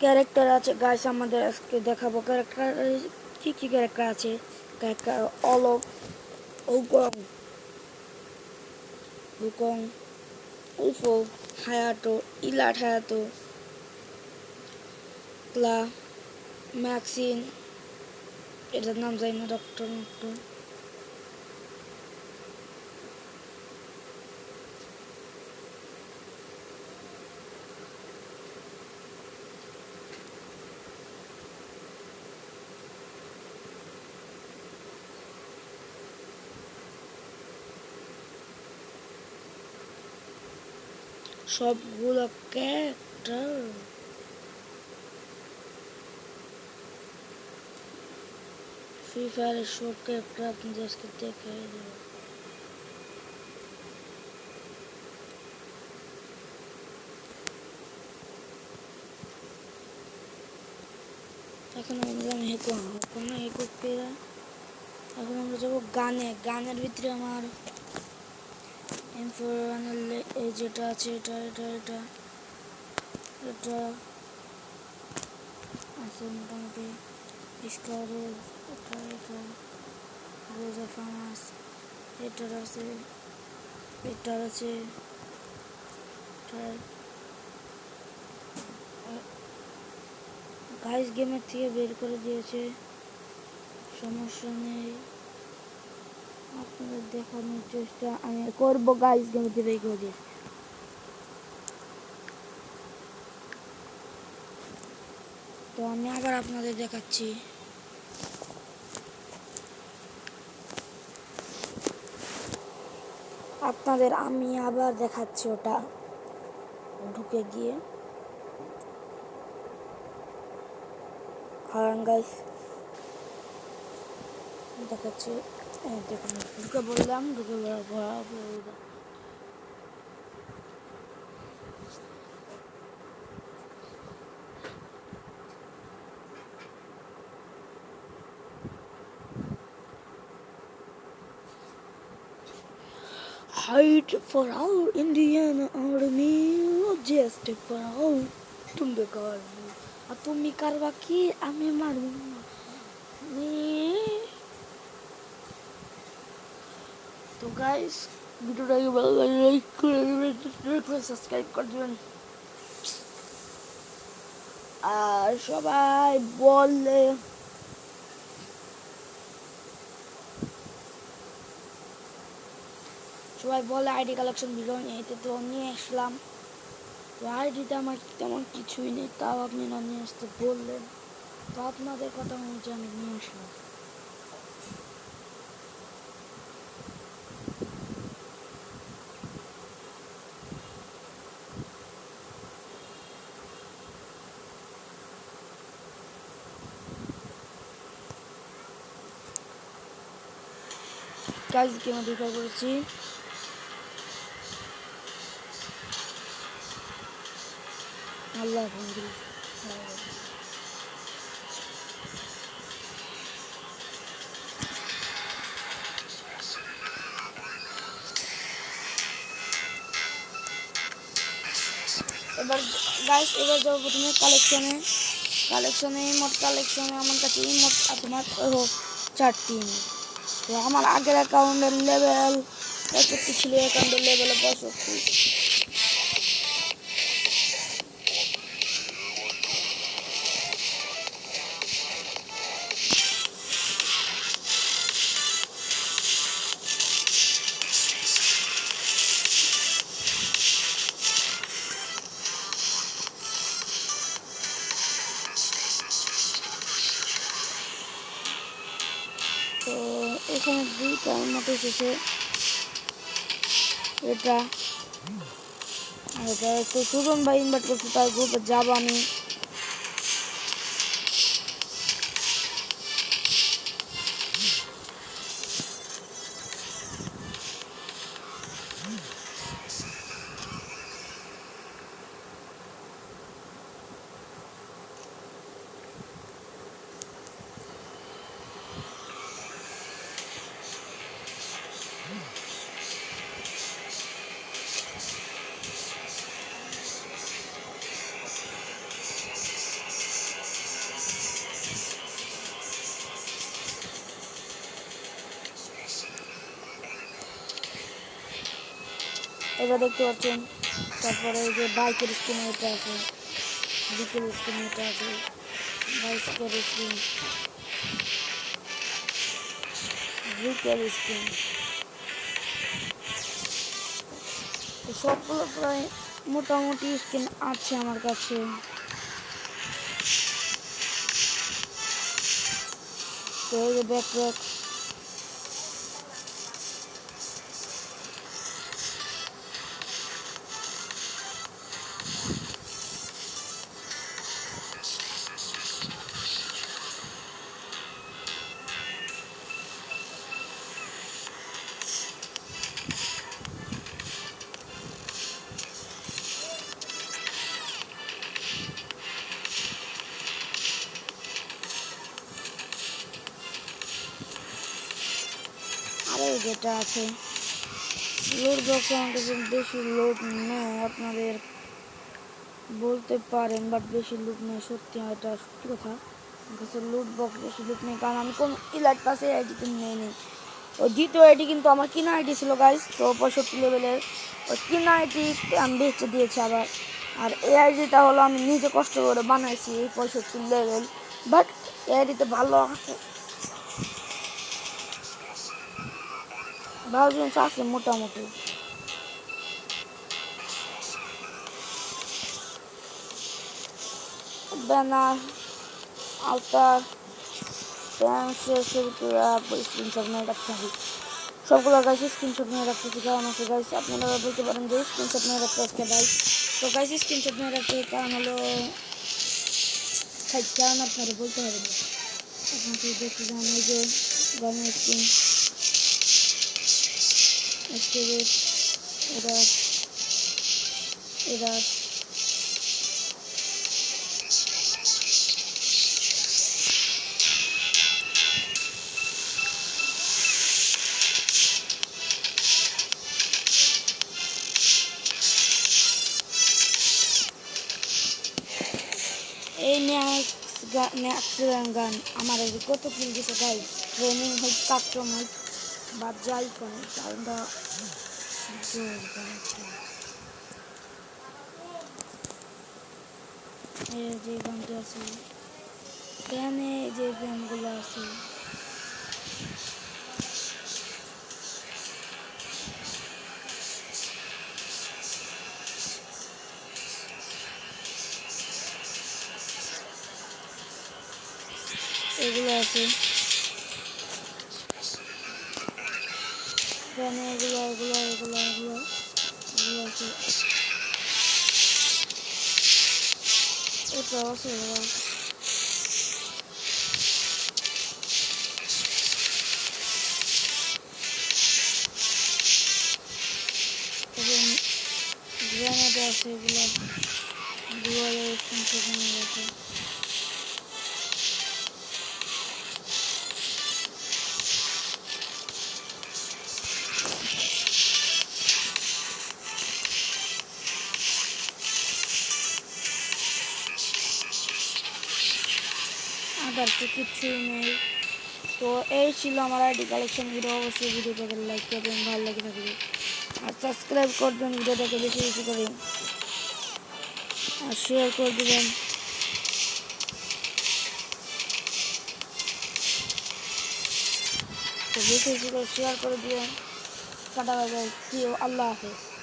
Character আছে guys, আমাদের আজকে দেখাবো ক্যারেক্টার কি কি ক্যারেক্টার আছে। ক্যারেক্টার অলক, ওগং, উকং, উফো, হায়াটো, ইলাট হায়াটো, ক্লা, ম্যাক্সিন, এটার নাম জানি না, ডক্টর ডক্টর, সবগুলো ক্যারেক্টার। ফ্রি ফায়ারের সব ক্যারেক্টার আপনাদের আজকে দেখাই দেবো। এখন আমি নিলাম হেকো, কোনো হেকো পেরা। এখন আমরা যাবো গানে। গানের ভিতরে আমার এই যেটা আছে, এটা এটা এটা এটা আছে মোটামুটি। স্কারের এটা এটা রোজা ফামাস, এটার আছে, এটার আছে, গাইস গেমের থেকে বের করে দিয়েছে, সমস্যা নেই, আপনাদের দেখানোর চেষ্টা আমি করবো। গাইস গেমের থেকে বের করে দিয়েছে, তো আমি আবার আপনাদের দেখাচ্ছি। আপনাদের আমি আবার দেখাচ্ছি ওটা ঢুকে গিয়ে। কারণ গাইস দেখাচ্ছি, দেখুন ঢুকে বললাম, ঢুকে Fight for our Indian Army, just for our तुम करबो আর তুমি কারবা কি আমি মারবো না। তো গাইস ভিডিওটাকে ভালো লাগলে লাইক করে দেবেন, সাবস্ক্রাইব করে দেবেন। আর সবাই বলে আইডি কালেকশন ভিডিও নিয়ে, তো নিয়ে আসলাম। তো আইডিতে আমার তেমন কিছুই নেই, তাও আপনি না নিয়ে আসতে বললেন, তো আপনাদের কথা অনুযায়ী আমি নিয়ে আসলাম। গাইস গেমে ঢুকে পড়েছি। আল্লাহ বন্ধু এবার গাইস এবার যাবো প্রথমে কালেকশনে ইমোট কালেকশনে আমার কাছে ইমোট আছে মাত্র 4টি ইমোট। তো আমার আগের অ্যাকাউন্টের লেভেল 65 ছিল, অ্যাকাউন্টের লেভেল 65। তো এখানে 2টা ইমোট এসেছে, এটা এটা তো সুজন ভাই ইনভাইট করছে, তার গ্রুপে যাবো আমি। এবার দেখতে পাচ্ছেন। তারপরে এই যে বাইকের স্ক্রিন এটা আছে, বিকেল স্ক্রিন এটা আছে, বাইকের স্ক্রিন, বিকেল স্ক্রিন, সবগুলো প্রায় মোটামুটি স্ক্রিন আছে আমার কাছে। তো এই যে ব্যাকপ্যাক, আর এই যেটা আছে লোড বক্স, আমার কাছে বেশি লোড নেই, আপনাদের বলতে পারেন, বাট বেশি লুট নেই, সত্যি এটা সত্যি কথা। আমার কাছে লুট বক্স বেশি লুট নেই, কারণ আমি কোন ইলাইট পাসে আইডিতে নেই নেই। ওই দ্বিতীয় আইডি কিন্তু আমার কিনা আইডি ছিল গাইস, তো 65 লেভেলের ওই কিনা আইডি আমি বেঁচে দিয়েছি আবার। আর এই আইডিটা হলো আমি নিজে কষ্ট করে বানাইছি, এই 65 লেভেল, বাট এই আইডিতে ভালো আছে, ভালো জিনিস আছে মোটামুটি। ব্যানার, আলতার, স্ক্রিনশট নিয়ে রাখতে হবে সবগুলো গাইস, স্ক্রিনশট নিয়ে রাখতেছি, কারণ আছে গাইস আপনারা বলতে পারেন যে স্ক্রিনশট নিয়ে রাখতে আজকে ভাই, তো গাইস স্ক্রিনশট নিয়ে রাখতে কারণ হলো কারণ আপনারা বলতে হবে না, আপনাকে দেখতে যান এই যে গানের স্ক্রিন, এরা এরা এই ম্যাক্সিমাম গান আমার কত কিল দিছে গাইস, ট্রেনিং হোক, কাস্টম হোক বা যাই করে গানটা জোর গান। এই যে গানটা আছে, এখানে যে গানগুলো আছে এগুলো আছে, এখানে এগুলো এগুলো এগুলো এগুলো এগুলো আছে, এটাও আছে এগুলো। এবং গ্রেনেড আছে, এগুলো দুয়ারে সংশোধন আছে। আদার্স কিছুই নেই। তো এই ছিল আমার আইডি কালেকশন ভিডিও, অবশ্যই ভিডিওটাকে লাইক করবেন ভালো লাগে থাকবে, আর সাবস্ক্রাইব করবেন ভিডিওটাকে বেশি বেশি করে, আর শেয়ার করে দেবেন। তো বেশি বেশি করে শেয়ার করে দিবেন। Tata bye bye, see you, আল্লাহ হাফেজ।